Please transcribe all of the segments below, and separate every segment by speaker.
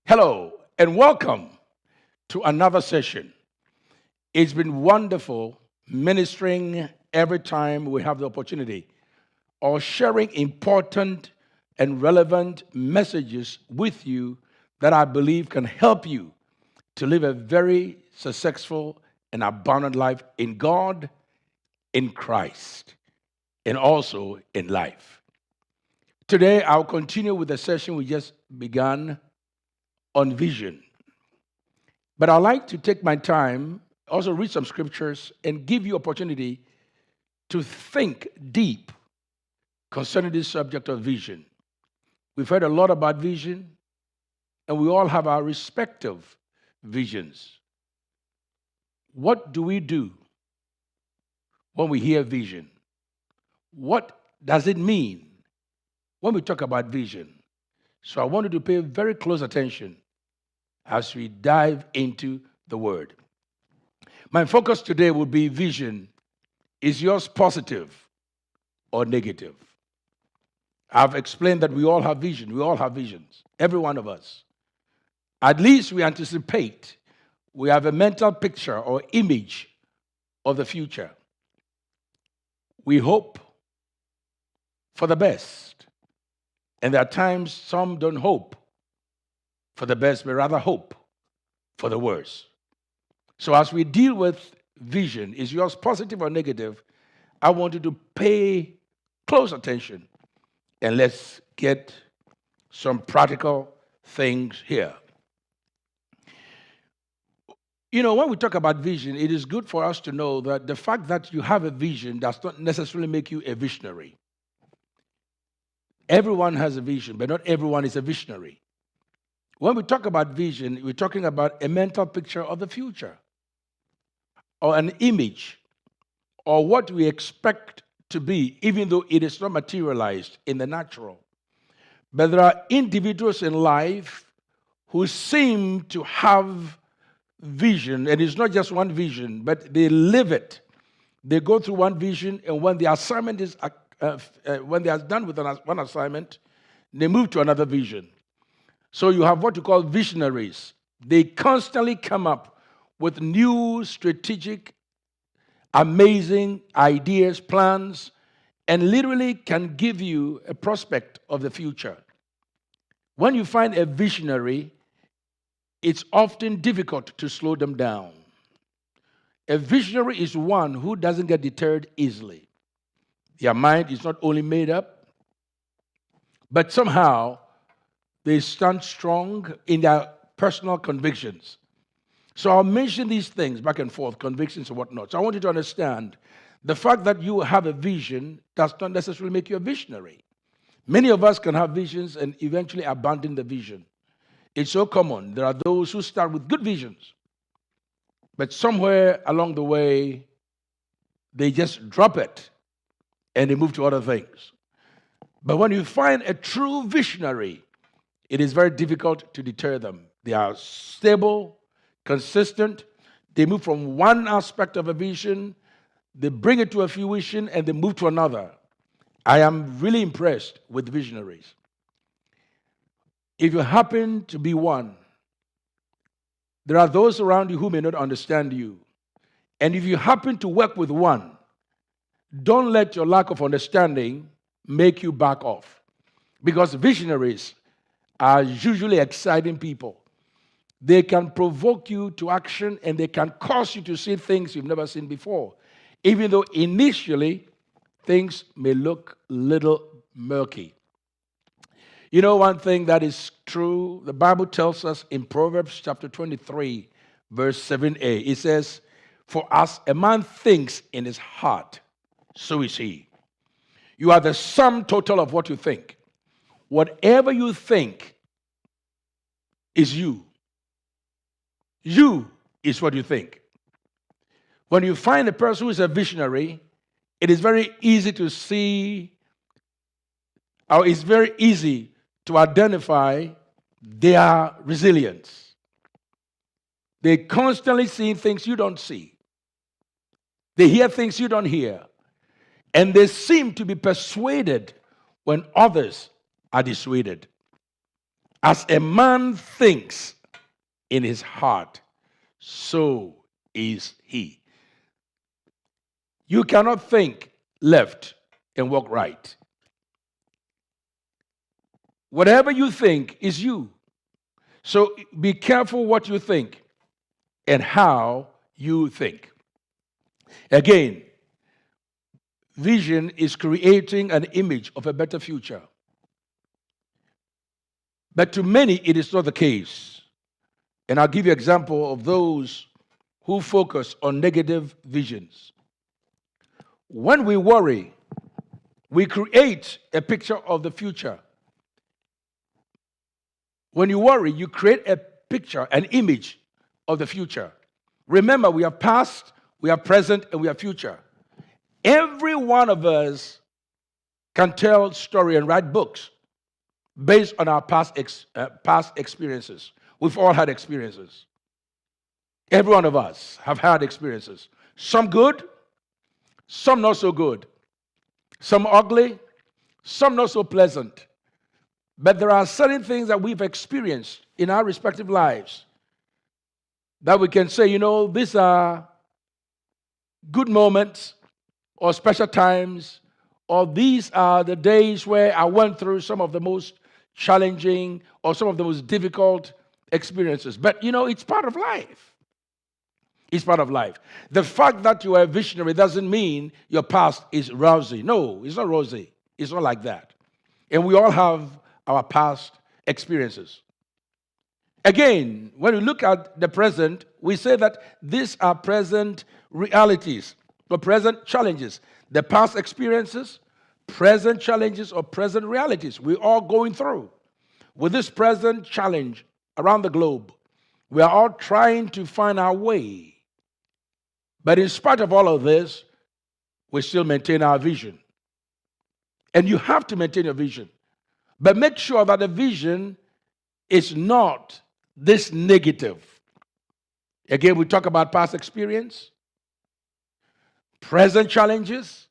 Speaker 1: Hello and welcome to another session. It's been wonderful ministering every time we have the opportunity or sharing important and relevant messages with you that I believe can help you to live a very successful and abundant life in God, in Christ, and also in life. Today, I'll continue with the session we just began on vision. But I'd like to take my time, also read some scriptures, and give you opportunity to think deep concerning this subject of vision. We've heard a lot about vision, and we all have our respective visions. What do we do when we hear vision? What does it mean when we talk about vision? So I want you to pay very close attention as we dive into the word. My focus today will be vision. Is yours positive or negative? I've explained that we all have vision. We all have visions. Every one of us. At least we anticipate. We have a mental picture or image of the future. We hope for the best. And there are times some don't hope for the best, but rather hope for the worst. So as we deal with vision, is yours positive or negative? I want you to pay close attention and let's get some practical things here. You know, when we talk about vision, it is good for us to know that the fact that you have a vision does not necessarily make you a visionary. Everyone has a vision, but not everyone is a visionary. When we talk about vision, we're talking about a mental picture of the future, or an image, or what we expect to be, even though it is not materialized in the natural. But there are individuals in life who seem to have vision, and it's not just one vision, but they live it. They go through one vision, and when the assignment is, when they are done with one assignment, they move to another vision. So you have what you call visionaries. They constantly come up with new strategic, amazing ideas, plans, and literally can give you a prospect of the future. When you find a visionary, it's often difficult to slow them down. A visionary is one who doesn't get deterred easily. Their mind is not only made up, but somehow they stand strong in their personal convictions. So I'll mention these things back and forth, convictions and whatnot. So I want you to understand the fact that you have a vision does not necessarily make you a visionary. Many of us can have visions and eventually abandon the vision. It's so common. There are those who start with good visions, but somewhere along the way, they just drop it and they move to other things. But when you find a true visionary, it is very difficult to deter them. They are stable, consistent. They move from one aspect of a vision, they bring it to a fruition, and they move to another. I am really impressed with visionaries. If you happen to be one, there are those around you who may not understand you. And if you happen to work with one, don't let your lack of understanding make you back off. Because visionaries are usually exciting people. They can provoke you to action and they can cause you to see things you've never seen before, even though initially things may look a little murky. You know one thing that is true? The Bible tells us in Proverbs chapter 23, verse 7a, it says, "For as a man thinks in his heart, so is he." You are the sum total of what you think. Whatever you think is you. You is what you think. When you find a person who is a visionary, it is very easy to see, or it's very easy to identify their resilience. They constantly see things you don't see. They hear things you don't hear. And they seem to be persuaded when others are dissuaded. As a man thinks in his heart, so is he. You cannot think left and walk right. Whatever you think is you. So be careful what you think and how you think. Again, vision is creating an image of a better future. But to many, it is not the case. And I'll give you an example of those who focus on negative visions. When we worry, we create a picture of the future. When you worry, you create a picture, an image of the future. Remember, we have past, we have present, and we have future. Every one of us can tell story and write books based on our past experiences. We've all had experiences. Every one of us have had experiences. Some good, some not so good. Some ugly, some not so pleasant. But there are certain things that we've experienced in our respective lives that we can say, these are good moments or special times, or these are the days where I went through some of the most challenging or some of the most difficult experiences. But, it's part of life. It's part of life. The fact that you are a visionary doesn't mean your past is rosy. No, it's not rosy. It's not like that. And we all have our past experiences. Again, when we look at the present, we say that these are present realities or present challenges. The past experiences, present challenges, or present realities we're all going through. With this present challenge around the globe, we are all trying to find our way. But in spite of all of this, we still maintain our vision. And you have to maintain your vision. But make sure that the vision is not this negative. Again, we talk about past experience, present challenges.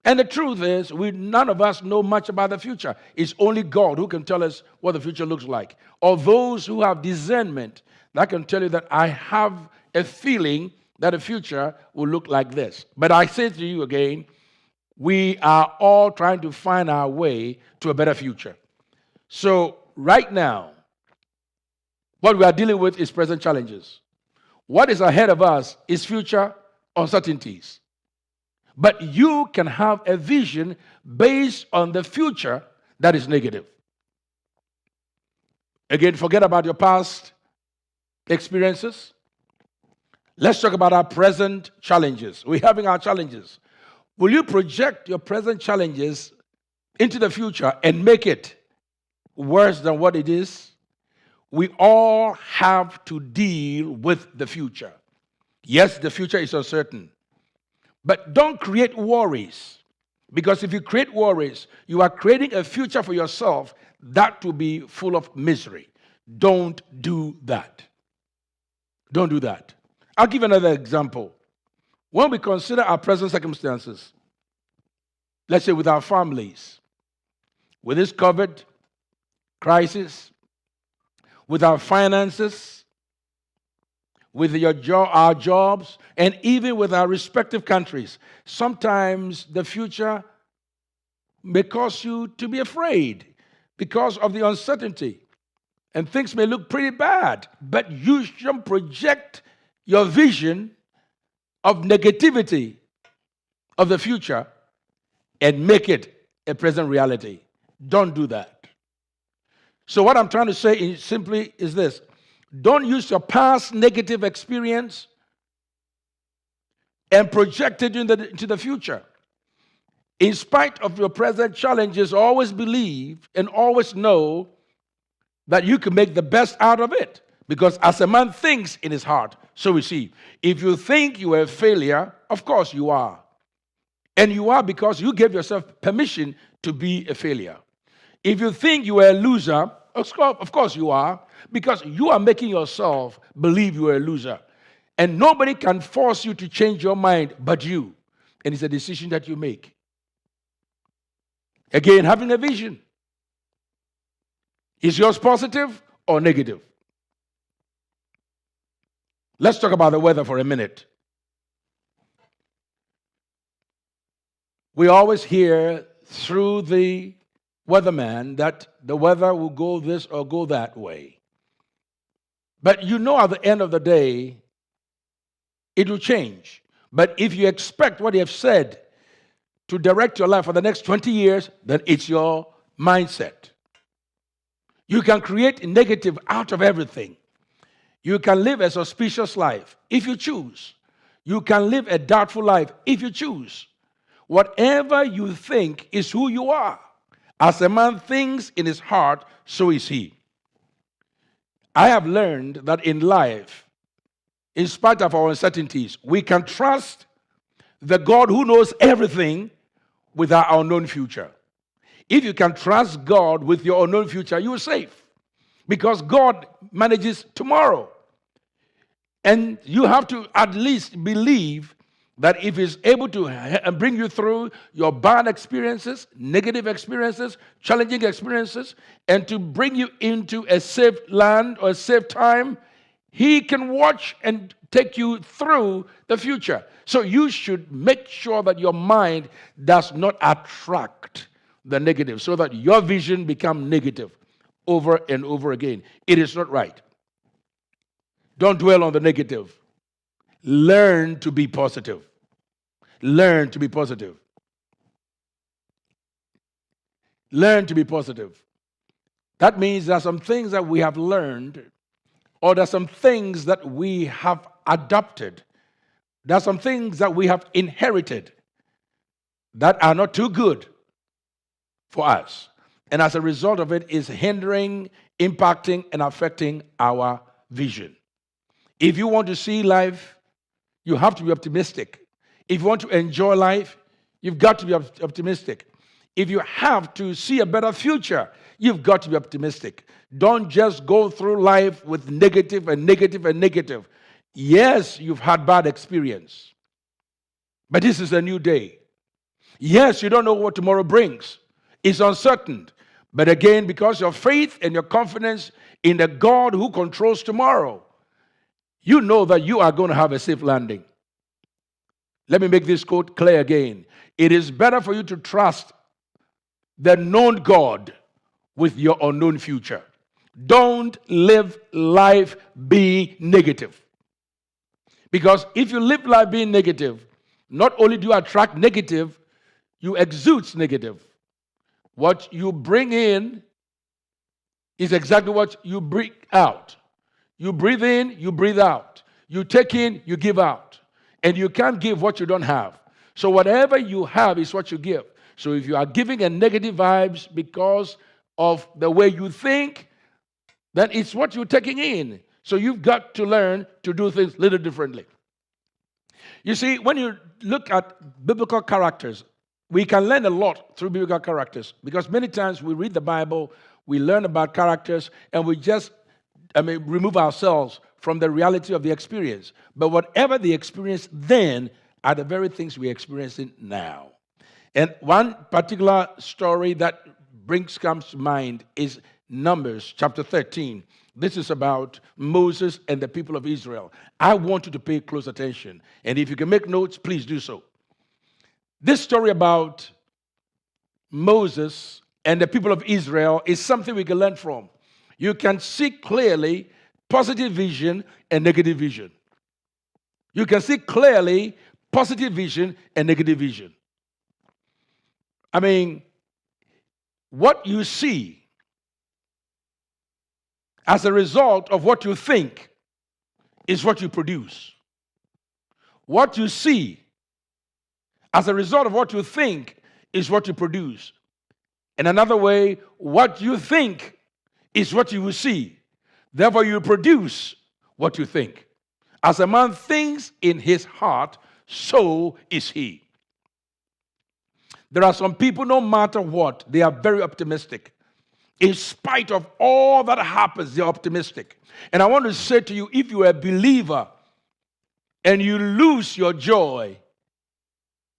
Speaker 1: And the truth is, none of us know much about the future. It's only God who can tell us what the future looks like. Or those who have discernment that can tell you that I have a feeling that the future will look like this. But I say to you again, we are all trying to find our way to a better future. So right now, what we are dealing with is present challenges. What is ahead of us is future uncertainties. But you can have a vision based on the future that is negative. Again, forget about your past experiences. Let's talk about our present challenges. We're having our challenges. Will you project your present challenges into the future and make it worse than what it is? We all have to deal with the future. Yes, the future is uncertain. But don't create worries. Because if you create worries, you are creating a future for yourself that will be full of misery. Don't do that. Don't do that. I'll give another example. When we consider our present circumstances, let's say with our families, with this COVID crisis, with our finances, with our jobs, and even with our respective countries, sometimes the future may cause you to be afraid because of the uncertainty. And things may look pretty bad, but you shouldn't project your vision of negativity of the future and make it a present reality. Don't do that. So what I'm trying to say simply is this. Don't use your past negative experience and project it into the future. In spite of your present challenges, always believe and always know that you can make the best out of it. Because as a man thinks in his heart, so is he. If you think you are a failure, of course you are. And you are because you gave yourself permission to be a failure. If you think you are a loser, of course you are, because you are making yourself believe you are a loser. And nobody can force you to change your mind but you. And it's a decision that you make. Again, having a vision. Is yours positive or negative? Let's talk about the weather for a minute. We always hear through the weatherman that the weather will go this or go that way. But you know, at the end of the day, it will change. But if you expect what he has said to direct your life for the next 20 years, then it's your mindset. You can create negative out of everything. You can live a suspicious life if you choose. You can live a doubtful life if you choose. Whatever you think is who you are. As a man thinks in his heart, so is he. I have learned that in life, in spite of our uncertainties, we can trust the God who knows everything with our unknown future. If you can trust God with your unknown future, you're safe. Because God manages tomorrow. And you have to at least believe that if He's able to bring you through your bad experiences, negative experiences, challenging experiences, and to bring you into a safe land or a safe time, He can watch and take you through the future. So you should make sure that your mind does not attract the negative so that your vision becomes negative over and over again. It is not right. Don't dwell on the negative. Learn to be positive. Learn to be positive. Learn to be positive. That means there are some things that we have learned, or there are some things that we have adopted. There are some things that we have inherited that are not too good for us. And as a result of it, is hindering, impacting, and affecting our vision. If you want to see life, you have to be optimistic. If you want to enjoy life, you've got to be optimistic. If you have to see a better future, you've got to be optimistic. Don't just go through life with negative and negative and negative. Yes, you've had bad experience, but this is a new day. Yes, you don't know what tomorrow brings. It's uncertain. But again, because your faith and your confidence in the God who controls tomorrow, you know that you are going to have a safe landing. Let me make this quote clear again. It is better for you to trust the known God with your unknown future. Don't live life being negative. Because if you live life being negative, not only do you attract negative, you exude negative. What you bring in is exactly what you bring out. You breathe in, you breathe out. You take in, you give out. And you can't give what you don't have. So whatever you have is what you give. So if you are giving a negative vibes because of the way you think, then it's what you're taking in. So you've got to learn to do things a little differently. You see, when you look at biblical characters, we can learn a lot through biblical characters because many times we read the Bible, we learn about characters, and we just remove ourselves from the reality of the experience. But whatever the experience then are the very things we're experiencing now. And one particular story that comes to mind is Numbers chapter 13. This is about Moses and the people of Israel. I want you to pay close attention. And if you can make notes, please do so. This story about Moses and the people of Israel is something we can learn from. You can see clearly positive vision and negative vision. You can see clearly positive vision and negative vision. I mean, what you see as a result of what you think is what you produce. What you see as a result of what you think is what you produce. In another way, what you think is what you will see. Therefore, you produce what you think. As a man thinks in his heart, so is he. There are some people, no matter what, they are very optimistic. In spite of all that happens, they're optimistic. And I want to say to you, if you're a believer and you lose your joy,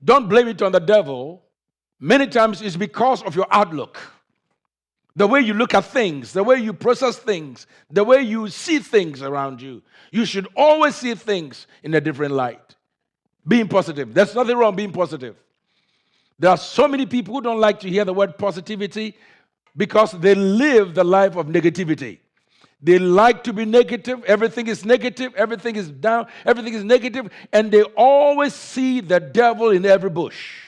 Speaker 1: don't blame it on the devil. Many times it's because of your outlook. the way you look at things, the way you process things, the way you see things around you. You should always see things in a different light. Being positive. There's nothing wrong being positive. There are so many people who don't like to hear the word positivity because they live the life of negativity. They like to be negative. Everything is negative. Everything is down. Everything is negative. And they always see the devil in every bush.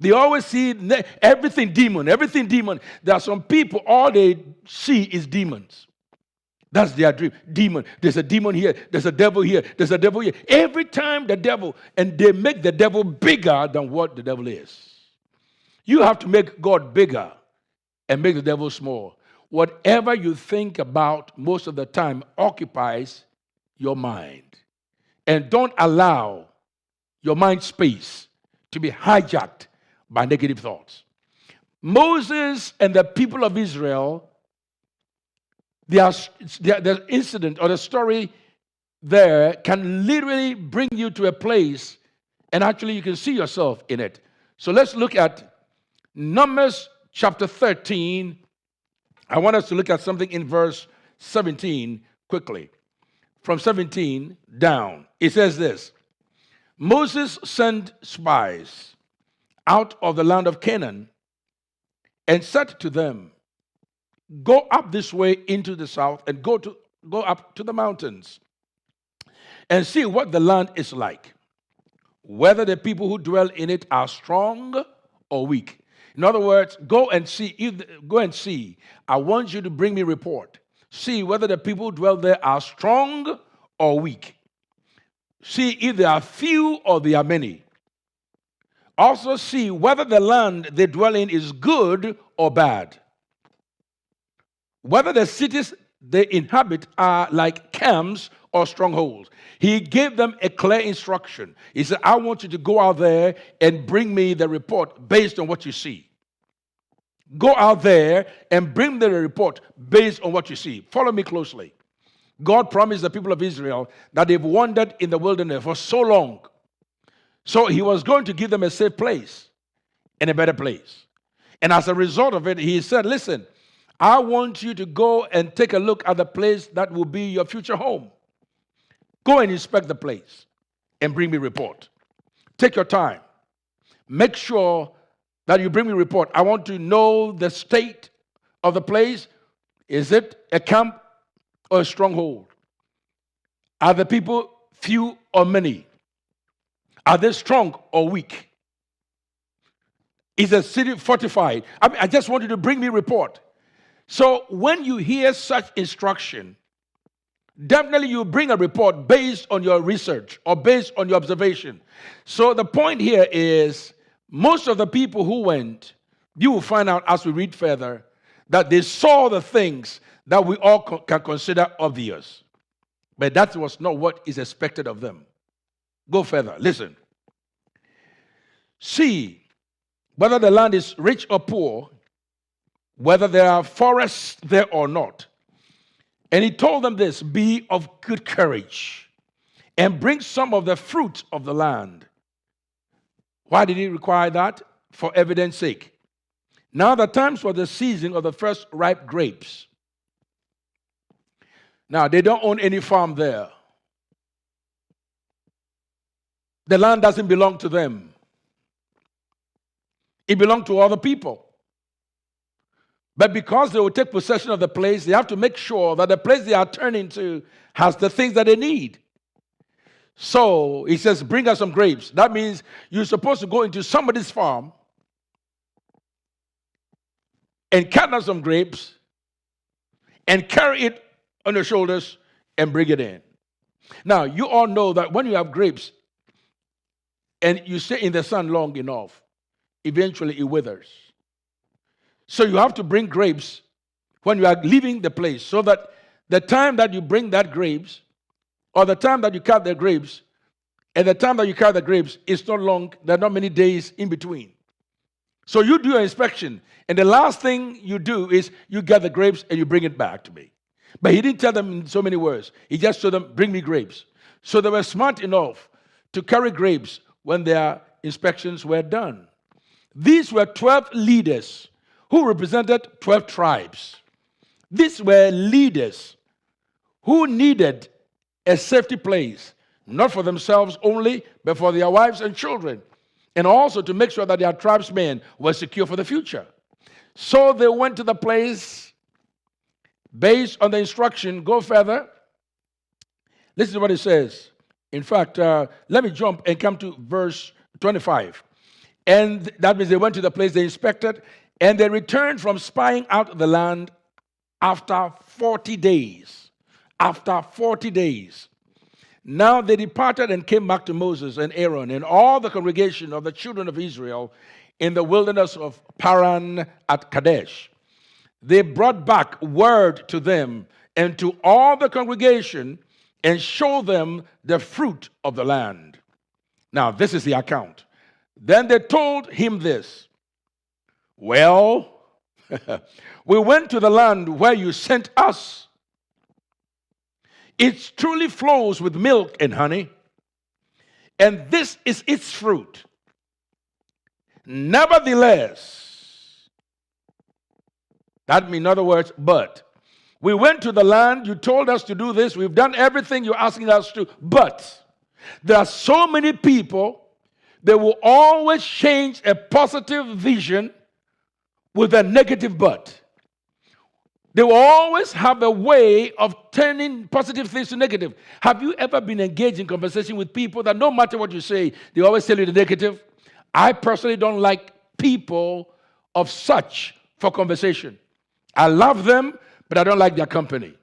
Speaker 1: They always see everything demon, everything demon. There are some people, all they see is demons. That's their dream. Demon. There's a demon here. There's a devil here. There's a devil here. Every time the devil, and they make the devil bigger than what the devil is. You have to make God bigger and make the devil small. Whatever you think about most of the time occupies your mind. And don't allow your mind space to be hijacked by negative thoughts. Moses and the people of Israel, the incident or the story there can literally bring you to a place and actually you can see yourself in it. So let's look at Numbers chapter 13. I want us to look at something in verse 17 quickly. From 17 down, it says this: Moses sent spies out of the land of Canaan and said to them, go up this way into the south and go up to the mountains and see what the land is like, whether the people who dwell in it are strong or weak. In other words, go and see. I want you to bring me a report. See whether the people who dwell there are strong or weak. See if they are few or they are many. Also see whether the land they dwell in is good or bad. Whether the cities they inhabit are like camps or strongholds. He gave them a clear instruction. He said, I want you to go out there and bring me the report based on what you see. Go out there and bring the report based on what you see. Follow me closely. God promised the people of Israel that they've wandered in the wilderness for so long. So he was going to give them a safe place and a better place. And as a result of it, he said, listen, I want you to go and take a look at the place that will be your future home. Go and inspect the place and bring me a report. Take your time. Make sure that you bring me a report. I want to know the state of the place. Is it a camp or a stronghold? Are the people few or many? Are they strong or weak? Is the city fortified? I just want you to bring me a report. So when you hear such instruction, definitely you bring a report based on your research or based on your observation. So the point here is, most of the people who went, you will find out as we read further, that they saw the things that we all can consider obvious. But that was not what is expected of them. Go further. Listen. See whether the land is rich or poor, whether there are forests there or not. And he told them this: be of good courage and bring some of the fruit of the land. Why did he require that? For evidence sake. Now the times for the season of the first ripe grapes. Now they don't own any farm there. The land doesn't belong to them. It belonged to other people. But because they will take possession of the place, they have to make sure that the place they are turning to has the things that they need. So he says, bring us some grapes. That means you're supposed to go into somebody's farm and cut out some grapes and carry it on your shoulders and bring it in. Now, you all know that when you have grapes and you stay in the sun long enough, eventually it withers. So you have to bring grapes when you are leaving the place, so that the time that you bring that grapes, or the time that you cut the grapes, and the time that you cut the grapes is not long. There are not many days in between. So you do your inspection, and the last thing you do is you get the grapes and you bring it back to me. But he didn't tell them in so many words. He just told them, bring me grapes. So they were smart enough to carry grapes when their inspections were done. These were 12 leaders who represented 12 tribes. These were leaders who needed a safety place, not for themselves only, but for their wives and children, and also to make sure that their tribesmen were secure for the future. So they went to the place based on the instruction, go further. Listen to what it says. In fact, let me jump and come to verse 25. And that means they went to the place, they inspected, and they returned from spying out the land after 40 days. After 40 days. Now they departed and came back to Moses and Aaron and all the congregation of the children of Israel in the wilderness of Paran at Kadesh. They brought back word to them and to all the congregation and showed them the fruit of the land. Now, this is the account. Then they told him this. Well, we went to the land where you sent us. It truly flows with milk and honey, and this is its fruit. Nevertheless, that means, in other words, but we went to the land, you told us to do this, we've done everything you're asking us to, but there are so many people that will always change a positive vision with a negative but. They will always have a way of turning positive things to negative. Have you ever been engaged in conversation with people that no matter what you say, they always tell you the negative? I personally don't like people of such for conversation. I love them, but I don't like their company.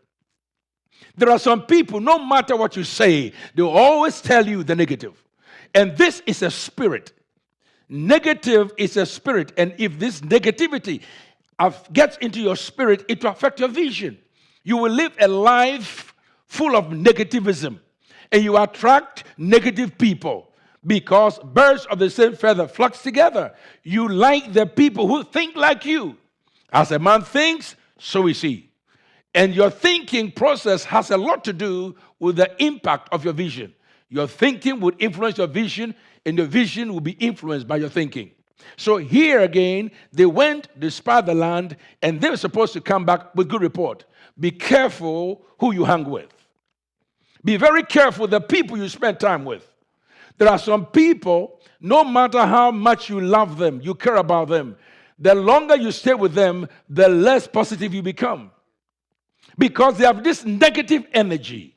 Speaker 1: There are some people, no matter what you say, they will always tell you the negative. And this is a spirit. Negative is a spirit. And if this negativity gets into your spirit, it will affect your vision. You will live a life full of negativism. And you attract negative people because birds of the same feather flock together. You like the people who think like you. As a man thinks, so is he. And your thinking process has a lot to do with the impact of your vision. Your thinking would influence your vision, and your vision will be influenced by your thinking. So here again, they went, they spied the land, and they were supposed to come back with good report. Be careful who you hang with. Be very careful the people you spend time with. There are some people, no matter how much you love them, you care about them, the longer you stay with them, the less positive you become. Because they have this negative energy,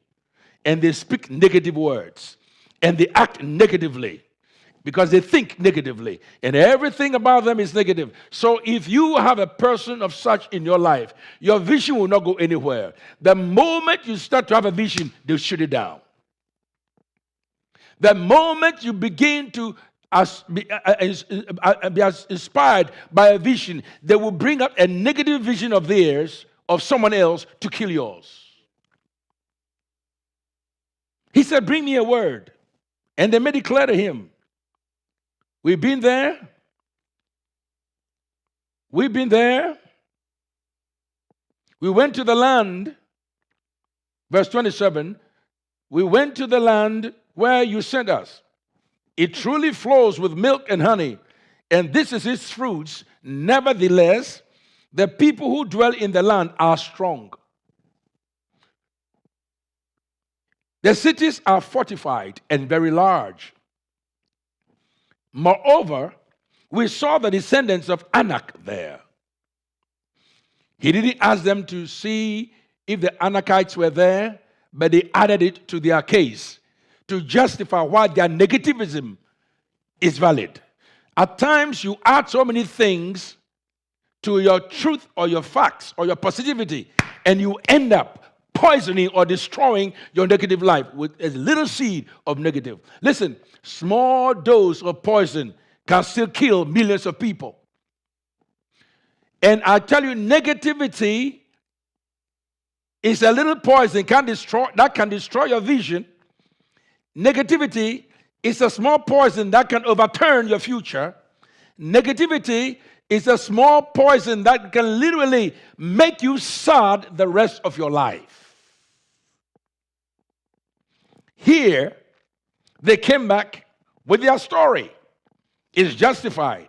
Speaker 1: and they speak negative words, and they act negatively because they think negatively, and everything about them is negative. So if you have a person of such in your life, your vision will not go anywhere. The moment you start to have a vision, they'll shoot it down. The moment you begin to be inspired by a vision, they will bring up a negative vision of theirs, of someone else, to kill yours. He said, bring me a word. And they may declare to him, we've been there. We've been there. We went to the land. Verse 27, we went to the land where you sent us. It truly flows with milk and honey, and this is its fruits. Nevertheless, the people who dwell in the land are strong. The cities are fortified and very large. Moreover, we saw the descendants of Anak there. He didn't ask them to see if the Anakites were there, but they added it to their case to justify why their negativism is valid. At times, you add so many things to your truth or your facts or your positivity, and you end up poisoning or destroying your negative life with a little seed of negative. Listen, small dose of poison can still kill millions of people. And I tell you, negativity is a little poison that can destroy your vision. Negativity is a small poison that can overturn your future. Negativity is a small poison that can literally make you sad the rest of your life. Here, they came back with their story. It's justified.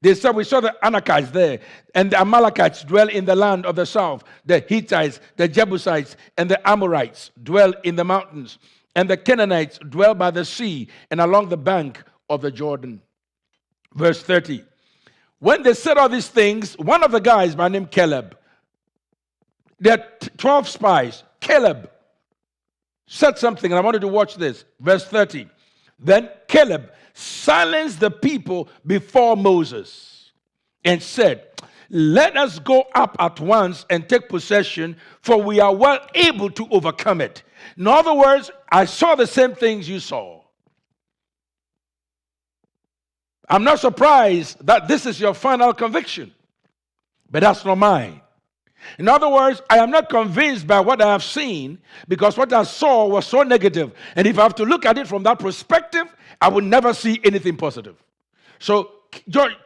Speaker 1: They said, we saw the Anakites there, and the Amalekites dwell in the land of the south. The Hittites, the Jebusites, and the Amorites dwell in the mountains. And the Canaanites dwell by the sea and along the bank of the Jordan. Verse 30. When they said all these things, one of the guys by name Caleb, there are 12 spies, Caleb said something, and I wanted to watch this. Verse 30. Then Caleb silenced the people before Moses and said, let us go up at once and take possession, for we are well able to overcome it. In other words, I saw the same things you saw. I'm not surprised that this is your final conviction, but that's not mine. In other words, I am not convinced by what I have seen, because what I saw was so negative. And if I have to look at it from that perspective, I will never see anything positive. So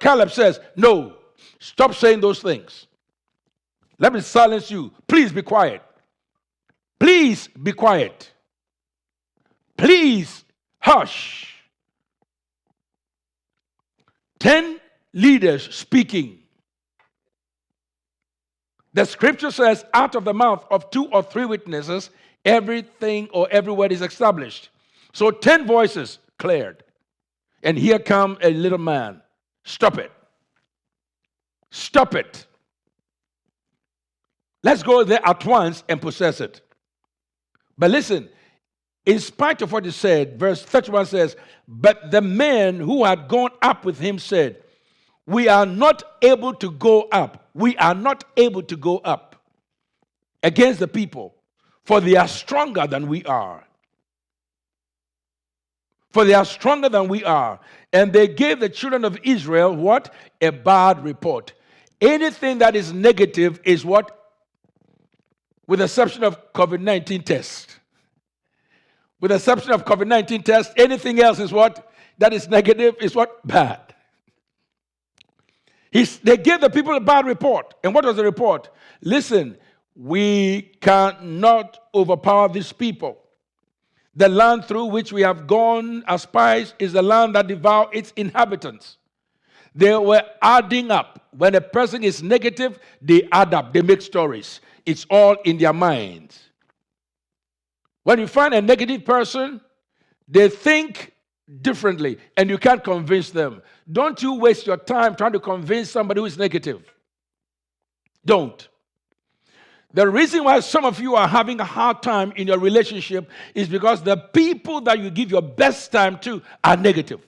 Speaker 1: Caleb says, no, stop saying those things. Let me silence you. Please be quiet. Please be quiet. Please hush. 10 leaders speaking. The scripture says, out of the mouth of 2 or 3 witnesses, everything or every word is established. So 10 voices cleared. And here come a little man. Stop it. Stop it. Let's go there at once and possess it. But listen, in spite of what he said, verse 31 says, but the men who had gone up with him said, we are not able to go up. We are not able to go up against the people, for they are stronger than we are. For they are stronger than we are. And they gave the children of Israel what? A bad report. Anything that is negative is what? With the exception of COVID-19 test. With the exception of COVID-19 test, anything else is what? That is negative is what? Bad. They gave the people a bad report. And what was the report? Listen, we cannot overpower these people. The land through which we have gone as spies is the land that devours its inhabitants. They were adding up. When a person is negative, they add up. They make stories. It's all in their minds. When you find a negative person, they think differently, and you can't convince them. Don't you waste your time trying to convince somebody who is negative. Don't. The reason why some of you are having a hard time in your relationship is because the people that you give your best time to are negative.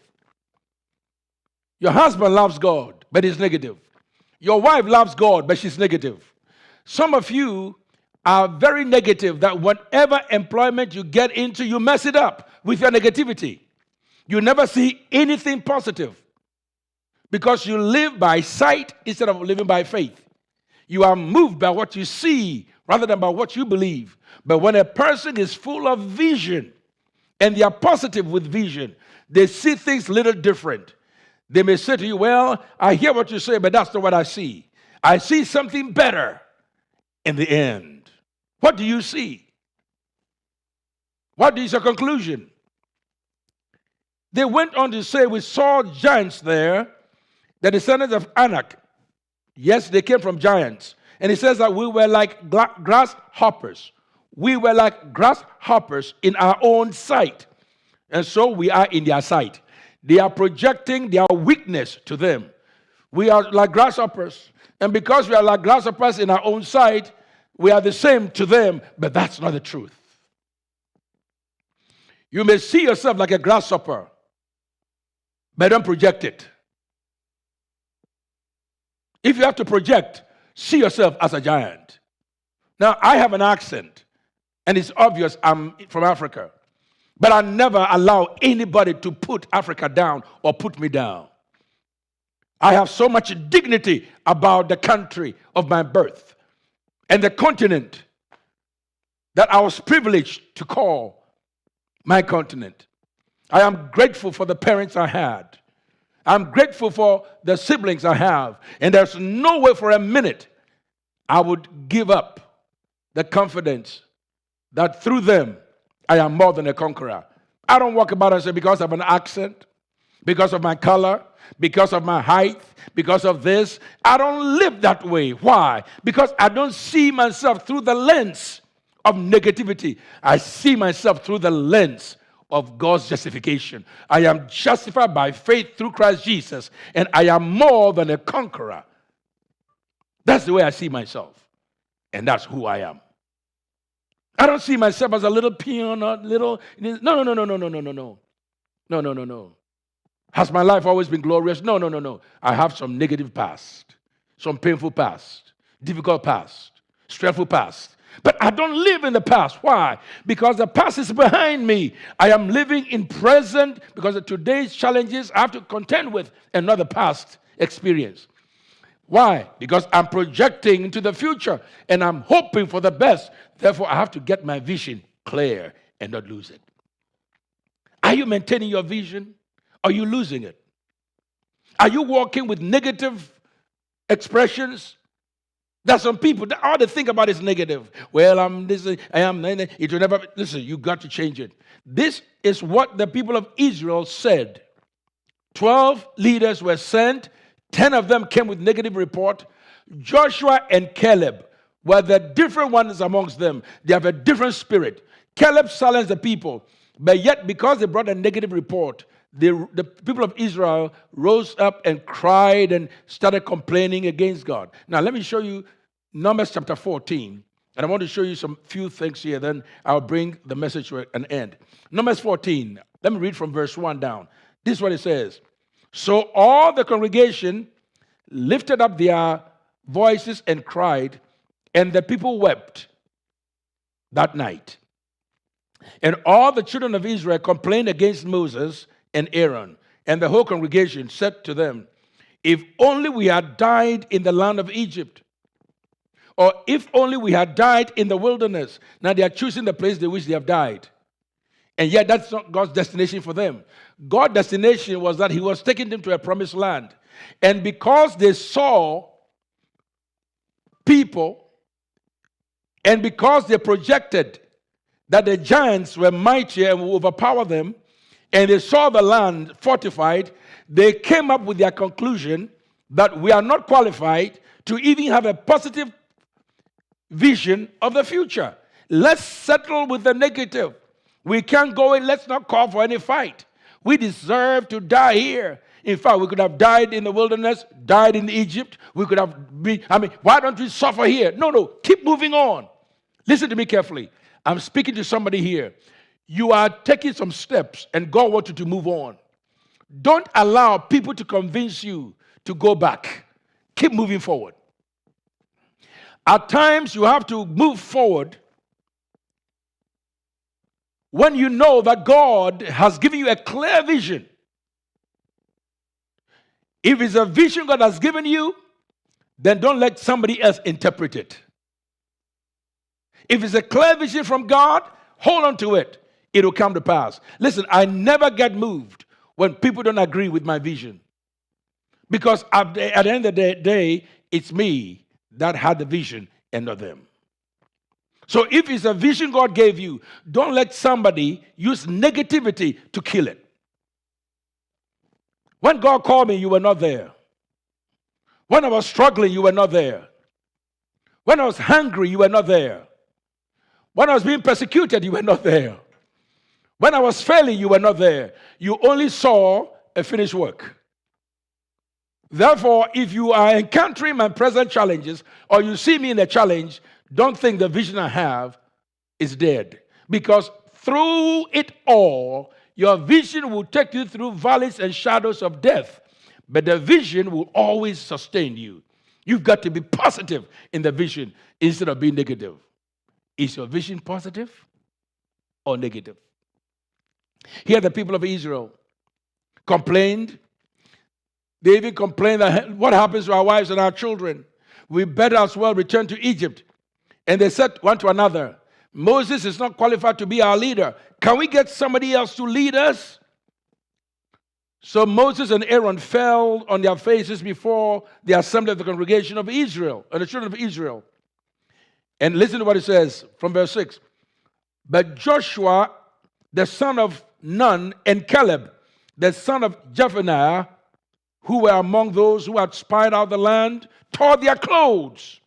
Speaker 1: Your husband loves God, but he's negative. Your wife loves God, but she's negative. Some of you are very negative that whatever employment you get into, you mess it up with your negativity. You never see anything positive because you live by sight instead of living by faith. You are moved by what you see rather than by what you believe. But when a person is full of vision and they are positive with vision, they see things a little different. They may say to you, well, I hear what you say, but that's not what I see. I see something better in the end. What do you see? What is your conclusion? They went on to say, we saw giants there, the descendants of Anak. Yes, they came from giants. And it says that we were like grasshoppers. We were like grasshoppers in our own sight. And so we are in their sight. They are projecting their weakness to them. We are like grasshoppers. And because we are like grasshoppers in our own sight, we are the same to them, but that's not the truth. You may see yourself like a grasshopper, but don't project it. If you have to project, see yourself as a giant. Now, I have an accent, and it's obvious I'm from Africa, but I never allow anybody to put Africa down or put me down. I have so much dignity about the country of my birth and the continent that I was privileged to call my continent. I am grateful for the parents I had. I'm grateful for the siblings I have. And there's no way for a minute I would give up the confidence that through them I am more than a conqueror. I don't walk about and say because I have an accent, because of my color, because of my height, because of this. I don't live that way. Why? Because I don't see myself through the lens of negativity. I see myself through the lens of God's justification. I am justified by faith through Christ Jesus, and I am more than a conqueror. That's the way I see myself, and that's who I am. I don't see myself as a little peon or little. No. Has my life always been glorious? No. I have some negative past, some painful past, difficult past, stressful past. But I don't live in the past. Why? Because the past is behind me. I am living in present because of today's challenges I have to contend with another past experience. Why? Because I'm projecting into the future and I'm hoping for the best. Therefore, I have to get my vision clear and not lose it. Are you maintaining your vision? Are you losing it? Are you walking with negative expressions? There's some people, all they think about is negative. Well, I'm this, I am, it will never, listen, you got to change it. This is what the people of Israel said. 12 leaders were sent. 10 of them came with negative report. Joshua and Caleb were the different ones amongst them. They have a different spirit. Caleb silenced the people, but yet because they brought a negative report, the people of Israel rose up and cried and started complaining against God. Now, let me show you Numbers chapter 14, and I want to show you some few things here, then I'll bring the message to an end. Numbers 14, let me read from verse 1 down. This is what it says. So all the congregation lifted up their voices and cried, and the people wept that night. And all the children of Israel complained against Moses and Aaron, and the whole congregation said to them, if only we had died in the land of Egypt, or if only we had died in the wilderness. Now they are choosing the place they wish they have died. And yet that's not God's destination for them. God's destination was that he was taking them to a promised land. And because they saw people, and because they projected that the giants were mighty and would overpower them, and they saw the land fortified, they came up with their conclusion that we are not qualified to even have a positive vision of the future. Let's settle with the negative. We can't go in, let's not call for any fight. We deserve to die here. In fact, we could have died in the wilderness, died in Egypt. We could have been, why don't we suffer here? No, keep moving on. Listen to me carefully. I'm speaking to somebody here. You are taking some steps and God wants you to move on. Don't allow people to convince you to go back. Keep moving forward. At times, you have to move forward when you know that God has given you a clear vision. If it's a vision God has given you, then don't let somebody else interpret it. If it's a clear vision from God, hold on to it. It will come to pass. Listen, I never get moved when people don't agree with my vision. Because at the end of the day, it's me that had the vision and not them. So if it's a vision God gave you, don't let somebody use negativity to kill it. When God called me, you were not there. When I was struggling, you were not there. When I was hungry, you were not there. When I was being persecuted, you were not there. When I was failing, you were not there. You only saw a finished work. Therefore, if you are encountering my present challenges, or you see me in a challenge, don't think the vision I have is dead. Because through it all, your vision will take you through valleys and shadows of death. But the vision will always sustain you. You've got to be positive in the vision instead of being negative. Is your vision positive or negative? Here the people of Israel complained. They even complained that what happens to our wives and our children? We better as well return to Egypt. And they said one to another, Moses is not qualified to be our leader. Can we get somebody else to lead us? So Moses and Aaron fell on their faces before the assembly of the congregation of Israel, and the children of Israel. And listen to what it says from verse 6. But Joshua, the son of Nun, and Caleb the son of Zephaniah, who were among those who had spied out the land, tore their clothes.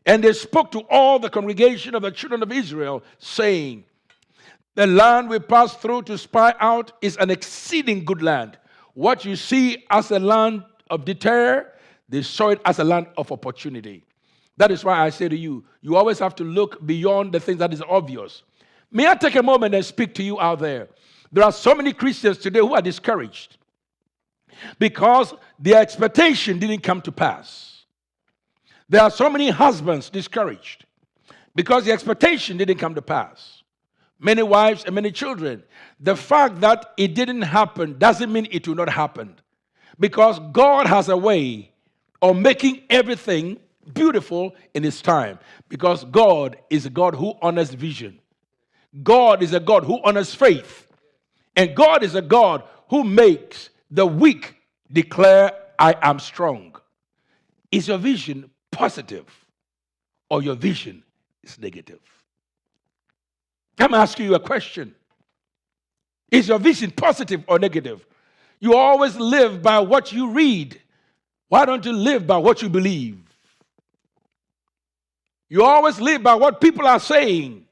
Speaker 1: And they spoke to all the congregation of the children of Israel, saying, the land we passed through to spy out is an exceeding good land. What you see as a land of deter, they saw it as a land of opportunity. That is why I say to you, you always have to look beyond the things that is obvious. May I take a moment and speak to you out there? There are so many Christians today who are discouraged because their expectation didn't come to pass. There are so many husbands discouraged because the expectation didn't come to pass. Many wives and many children. The fact that it didn't happen doesn't mean it will not happen. Because God has a way of making everything beautiful in His time. Because God is a God who honors vision. God is a God who honors faith. And God is a God who makes the weak declare, I am strong. Is your vision positive or your vision is negative? I'm asking you a question. Is your vision positive or negative? You always live by what you read. Why don't you live by what you believe? You always live by what people are saying.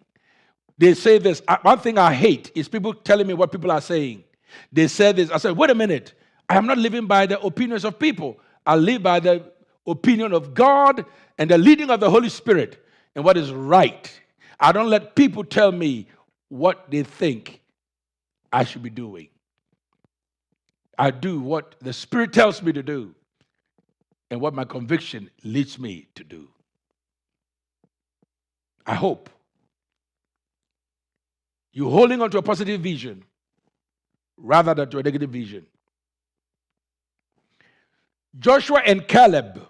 Speaker 1: They say this. One thing I hate is people telling me what people are saying. They said this. I said, wait a minute. I am not living by the opinions of people. I live by the opinion of God and the leading of the Holy Spirit and what is right. I don't let people tell me what they think I should be doing. I do what the Spirit tells me to do and what my conviction leads me to do. I hope you're holding on to a positive vision rather than to a negative vision. Joshua and Caleb,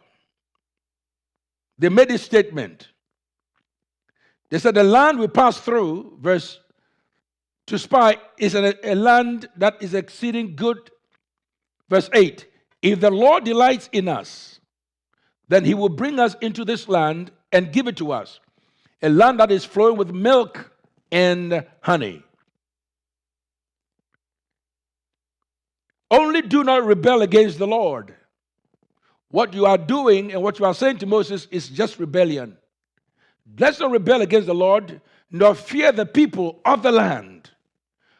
Speaker 1: they made this statement. They said, the land we passed through, to spy, is a land that is exceeding good. Verse 8, if the Lord delights in us, then He will bring us into this land and give it to us, a land that is flowing with milk and honey. Only do not rebel against the Lord. What you are doing and what you are saying to Moses is just rebellion. Let's not rebel against the Lord, nor fear the people of the land,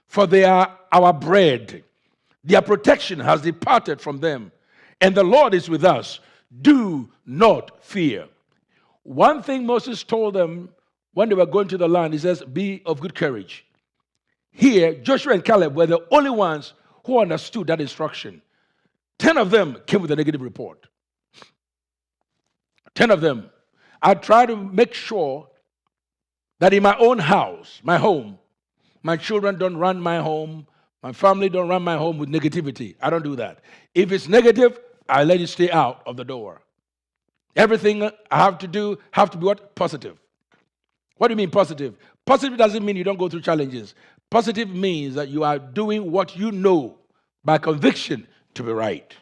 Speaker 1: for they are our bread. Their protection has departed from them, and the Lord is with us. Do not fear. One thing Moses told them when they were going to the land, he says, be of good courage. Here, Joshua and Caleb were the only ones who understood that instruction. 10 of them came with a negative report. 10 of them. I try to make sure that in my own house, my home, my children don't run my home, my family don't run my home with negativity. I don't do that. If it's negative, I let it stay out of the door. Everything I have to do have to be what? Positive. What do you mean positive? Positive doesn't mean you don't go through challenges. Positive means that you are doing what you know by conviction to be right.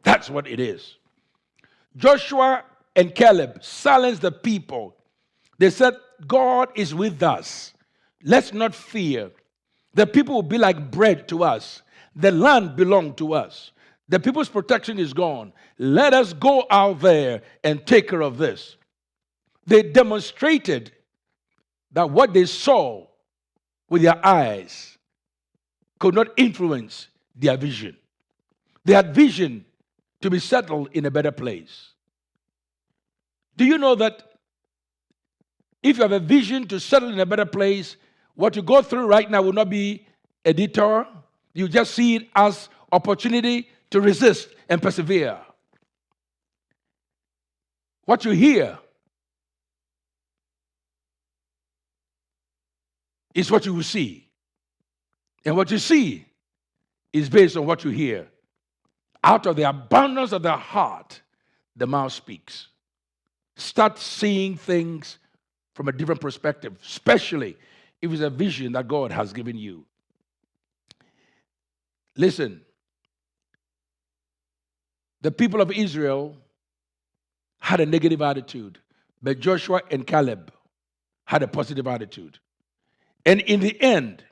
Speaker 1: That's what it is. Joshua and Caleb silenced the people. They said, God is with us. Let's not fear. The people will be like bread to us. The land belongs to us. The people's protection is gone. Let us go out there and take care of this. They demonstrated that what they saw with their eyes could not influence their vision. They had vision to be settled in a better place. Do you know that if you have a vision to settle in a better place, what you go through right now will not be a detour? You just see it as opportunity to resist and persevere. What you hear is what you will see. And what you see is based on what you hear. Out of the abundance of the heart, the mouth speaks. Start seeing things from a different perspective, especially if it's a vision that God has given you. Listen, the people of Israel had a negative attitude, but Joshua and Caleb had a positive attitude. And in the end,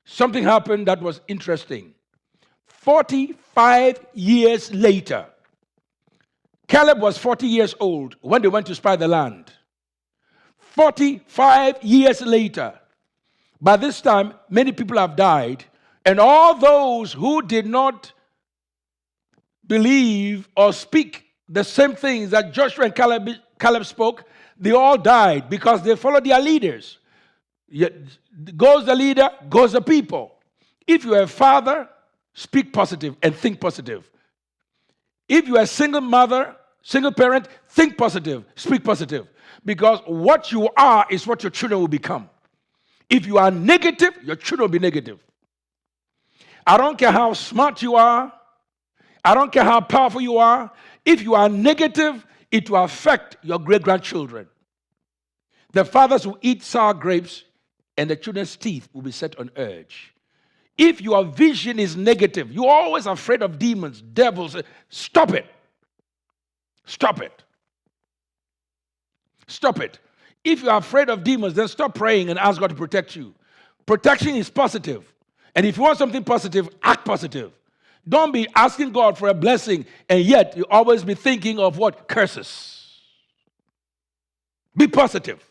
Speaker 1: something happened that was interesting. 45 years later, Caleb was 40 years old when they went to spy the land. 45 years later, by this time, many people have died, and all those who did not believe or speak the same things that Joshua and Caleb spoke, they all died because they followed their leaders. Goes the leader, goes the people. If you are a father, speak positive and think positive. If you are a single mother, single parent, think positive, speak positive. Because what you are is what your children will become. If you are negative, your children will be negative. I don't care how smart you are. I don't care how powerful you are. If you are negative, it will affect your great-grandchildren. The fathers will eat sour grapes, and the children's teeth will be set on edge. If your vision is negative, you're always afraid of demons, devils, stop it. Stop it. Stop it. If you're afraid of demons, then stop praying and ask God to protect you. Protection is positive. And if you want something positive, act positive. Don't be asking God for a blessing, and yet you always be thinking of what? Curses. Be positive.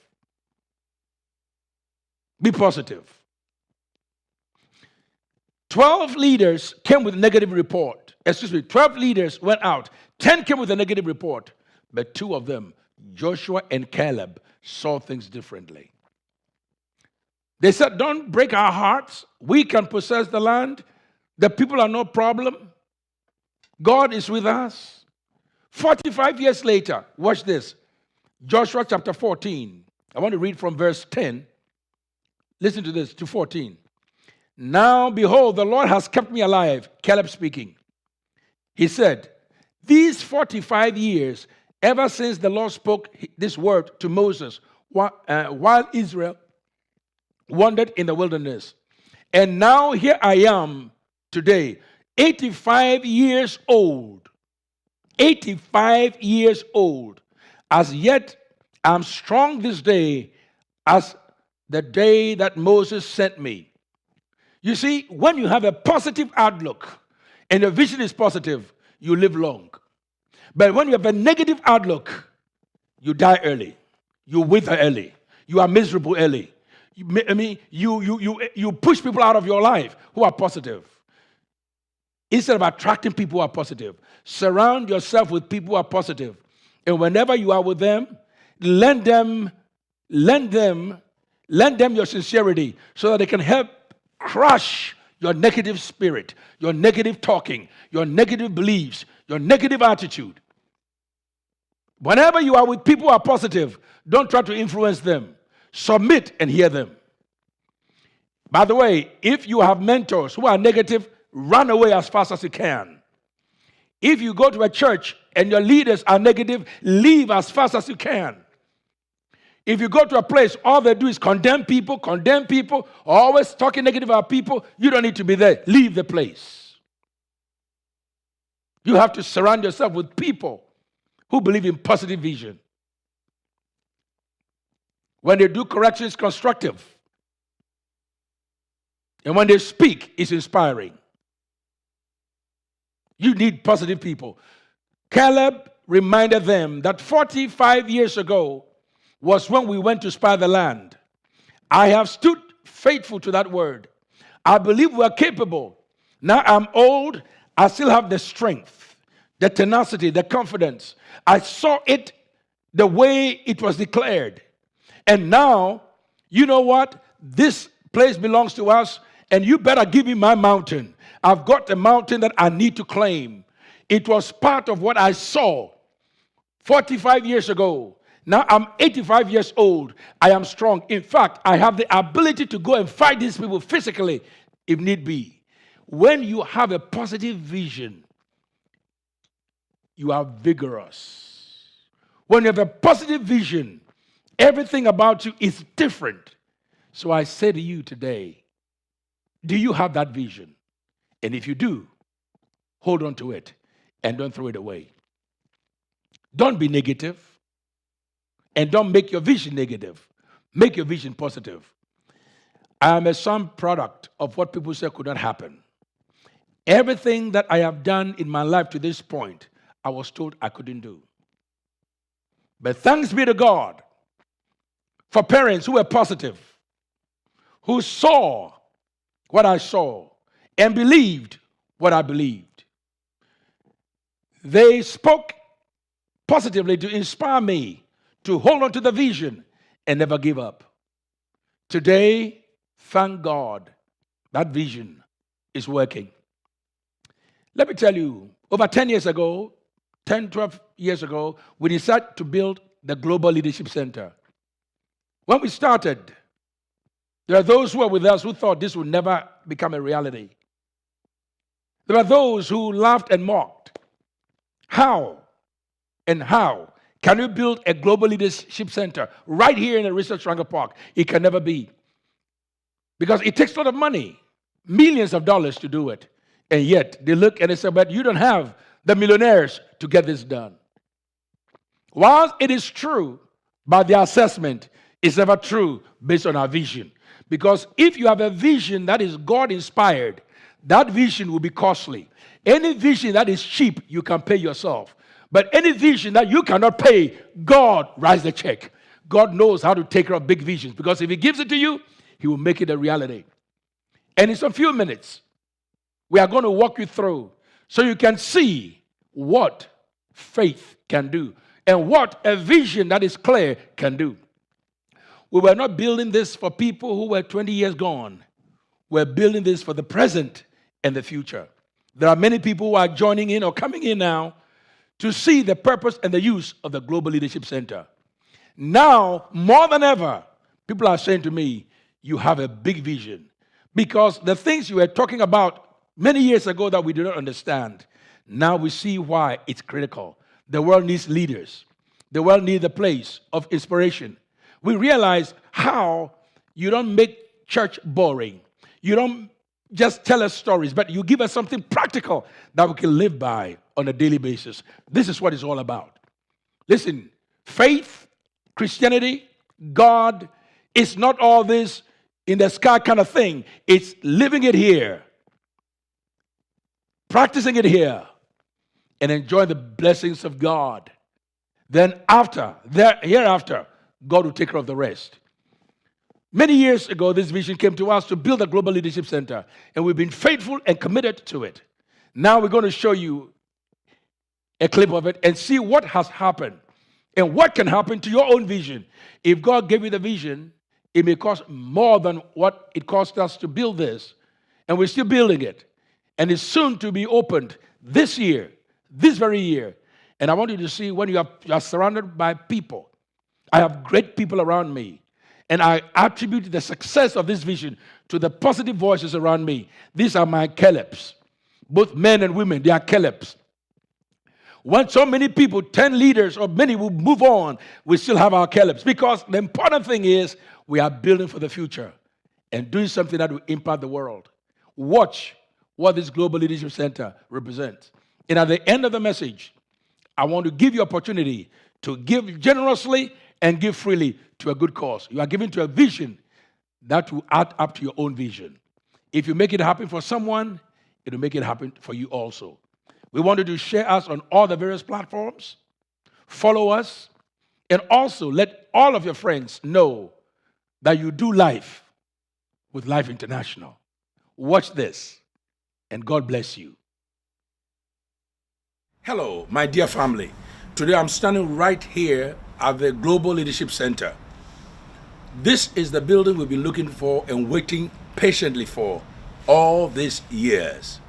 Speaker 1: Be positive. 12 leaders came with a negative report. 12 leaders went out. 10 came with a negative report. But 2 of them, Joshua and Caleb, saw things differently. They said, don't break our hearts. We can possess the land. The people are no problem. God is with us. 45 years later, watch this. Joshua chapter 14. I want to read from verse 10. Listen to this, to 14. Now, behold, the Lord has kept me alive. Caleb speaking. He said, these 45 years, ever since the Lord spoke this word to Moses, while Israel wandered in the wilderness. And now here I am today, 85 years old. 85 years old. As yet, I'm strong this day as the day that Moses sent me. You see, when you have a positive outlook and your vision is positive, you live long. But when you have a negative outlook, you die early. You wither early. You are miserable early. You push people out of your life who are positive. Instead of attracting people who are positive, surround yourself with people who are positive. And whenever you are with them, lend them your sincerity so that they can help crush your negative spirit, your negative talking, your negative beliefs, your negative attitude. Whenever you are with people who are positive, don't try to influence them. Submit and hear them. By the way, if you have mentors who are negative, run away as fast as you can. If you go to a church and your leaders are negative, leave as fast as you can. If you go to a place, all they do is condemn people, always talking negative about people, you don't need to be there. Leave the place. You have to surround yourself with people who believe in positive vision. When they do correction, it's constructive. And when they speak, it's inspiring. You need positive people. Caleb reminded them that 45 years ago was when we went to spy the land. I have stood faithful to that word. I believe we are capable. Now I'm old. I still have the strength, the tenacity, the confidence. I saw it the way it was declared. And now, you know what? This place belongs to us, and you better give me my mountain. I've got a mountain that I need to claim. It was part of what I saw 45 years ago. Now I'm 85 years old. I am strong. In fact, I have the ability to go and fight these people physically if need be. When you have a positive vision, you are vigorous. When you have a positive vision, everything about you is different. So I say to you today, do you have that vision? And if you do, hold on to it and don't throw it away. Don't be negative and don't make your vision negative. Make your vision positive. I am a some product of what people say could not happen. Everything that I have done in my life to this point, I was told I couldn't do. But thanks be to God for parents who were positive, who saw what I saw and believed what I believed. They spoke positively to inspire me to hold on to the vision and never give up. Today, thank God, that vision is working. Let me tell you, over 10 years ago, 10, 12 years ago, we decided to build the Global Leadership Center. When we started, there are those who were with us who thought this would never become a reality. There are those who laughed and mocked. How can you build a Global Leadership Center right here in the Research Triangle Park? It can never be. Because it takes a lot of money, millions of dollars to do it. And yet, they look and they say, but you don't have the millionaires to get this done. While it is true, by the assessment, it's never true based on our vision. Because if you have a vision that is God-inspired, that vision will be costly. Any vision that is cheap, you can pay yourself. But any vision that you cannot pay, God writes the check. God knows how to take care of big visions. Because if He gives it to you, He will make it a reality. And in some few minutes, we are going to walk you through so you can see what faith can do and what a vision that is clear can do. We were not building this for people who were 20 years gone. We're building this for the present and the future. There are many people who are joining in or coming in now to see the purpose and the use of the Global Leadership Center. Now, more than ever, people are saying to me, you have a big vision. Because the things you were talking about many years ago that we do not understand, now we see why it's critical. The world needs leaders. The world needs a place of inspiration. We realize how you don't make church boring. You don't just tell us stories, but you give us something practical that we can live by on a daily basis. This is what it's all about. Listen, faith, Christianity, God, is not all this in the sky kind of thing. It's living it here, practicing it here, and enjoying the blessings of God. Then hereafter, God will take care of the rest. Many years ago, this vision came to us to build a Global Leadership Center, and we've been faithful and committed to it. Now we're going to show you a clip of it and see what has happened and what can happen to your own vision. If God gave you the vision, it may cost more than what it cost us to build this, and we're still building it. And it's soon to be opened this year, this very year. And I want you to see when you are surrounded by people. I have great people around me, and I attribute the success of this vision to the positive voices around me. These are my Calebs. Both men and women, they are Calebs. When so many people, 10 leaders or many will move on, we still have our Calebs. Because the important thing is we are building for the future and doing something that will impact the world. Watch what this Global Leadership Center represents. And at the end of the message, I want to give you opportunity to give generously and give freely to a good cause. You are giving to a vision that will add up to your own vision. If you make it happen for someone, it will make it happen for you also. We want you to share us on all the various platforms, follow us, and also let all of your friends know that you do life with Life International. Watch this, and God bless you. Hello, my dear family. Today I'm standing right here at the Global Leadership Center. This is the building we've been looking for and waiting patiently for all these years.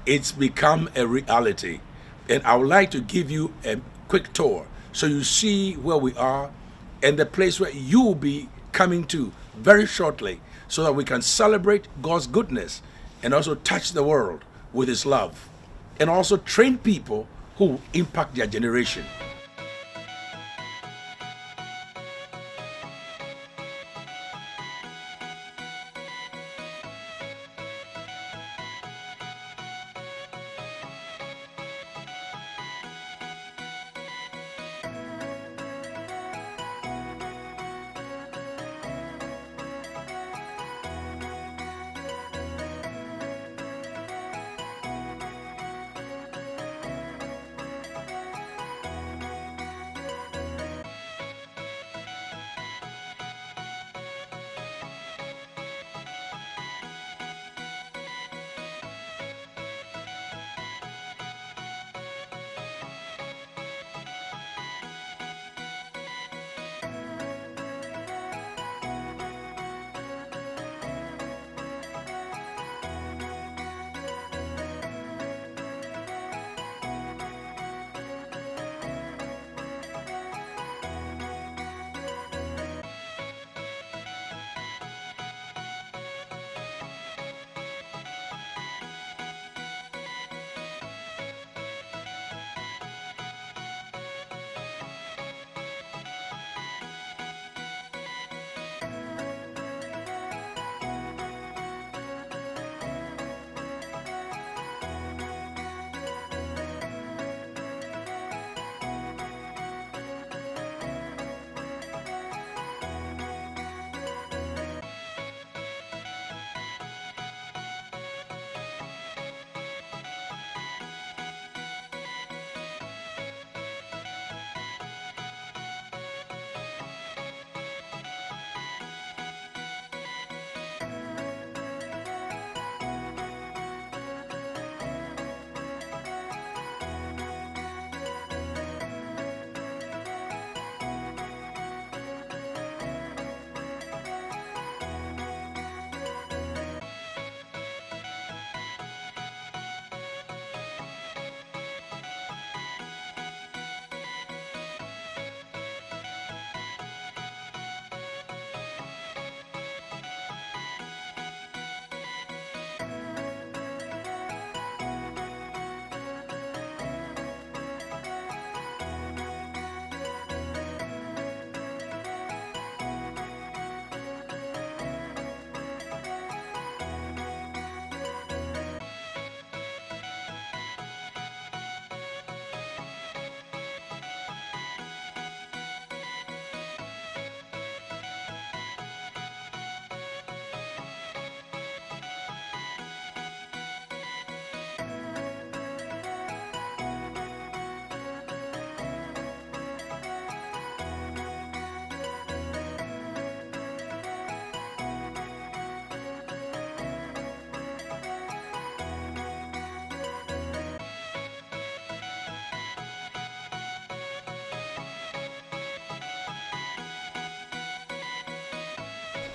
Speaker 1: It's become a reality, and I would like to give you a quick tour so you see where we are and the place where you will be coming to very shortly so that we can celebrate God's goodness and also touch the world with His love and also train people who will impact their generation.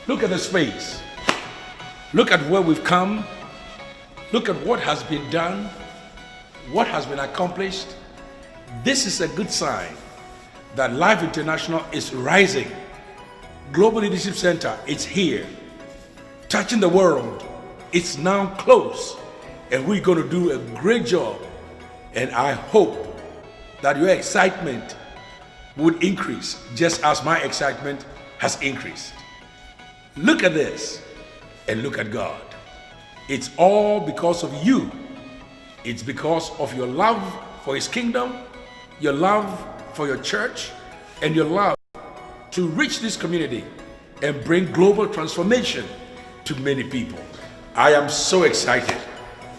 Speaker 1: Look at the space. Look at where we've come. Look at what has been done, what has been accomplished. This is a good sign that Life International is rising. Global Leadership Center, it's here. Touching the world, it's now close. And we're going to do a great job. And I hope that your excitement would increase just as my excitement has increased. Look at this and look at God. It's all because of you. It's because of your love for His kingdom, your love for your church, and your love to reach this community and bring global transformation to many people. I am so excited,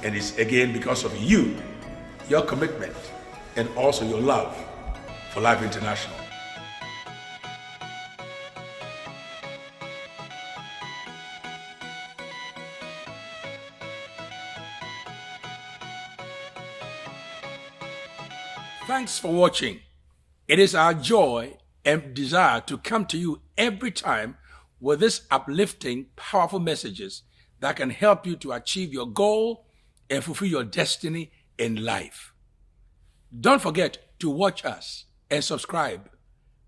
Speaker 1: and it's again because of you, your commitment, and also your love for Life International. Thanks for watching. It is our joy and desire to come to you every time with these uplifting, powerful messages that can help you to achieve your goal and fulfill your destiny in life. Don't forget to watch us and subscribe.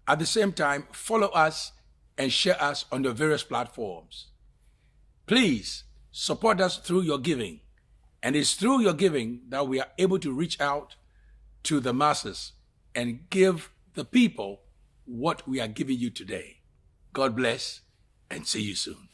Speaker 1: At the same time, follow us and share us on your various platforms. Please support us through your giving. And it's through your giving that we are able to reach out to the masses and give the people what we are giving you today. God bless and see you soon.